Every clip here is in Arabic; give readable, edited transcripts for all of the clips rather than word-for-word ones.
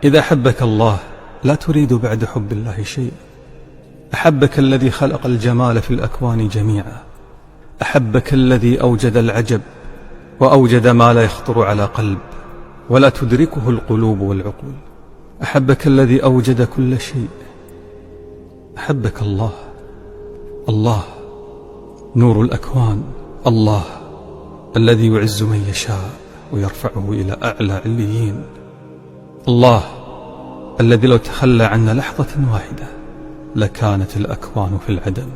إذا أحبك الله لا تريد بعد حب الله شيء. أحبك الذي خلق الجمال في الأكوان جميعا، أحبك الذي أوجد العجب وأوجد ما لا يخطر على قلب ولا تدركه القلوب والعقول. أحبك الذي أوجد كل شيء. أحبك الله، الله نور الأكوان، الله الذي يعز من يشاء ويرفعه إلى أعلى عليين، الله الذي لو تخلى عنا لحظة واحدة لكانت الأكوان في العدم،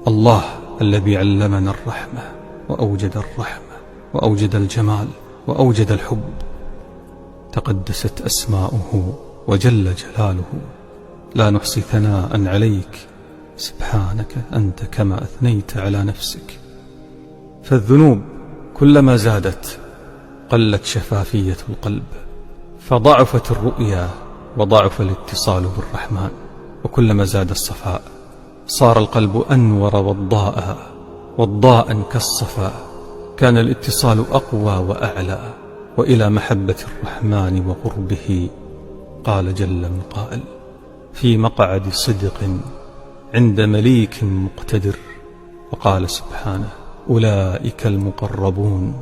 الله الذي علمنا الرحمة وأوجد الرحمة وأوجد الجمال وأوجد الحب. تقدست أسماؤه وجل جلاله، لا نحصي ثناء عليك، سبحانك أنت كما أثنيت على نفسك. فالذنوب كلما زادت قلت شفافية القلب، فضعفت الرؤيا وضعف الاتصال بالرحمن. وكلما زاد الصفاء صار القلب أنور وضاء كالصفاء، كان الاتصال أقوى وأعلى وإلى محبة الرحمن وقربه. قال جل من قائل: في مقعد صدق عند مليك مقتدر. وقال سبحانه: أولئك المقربون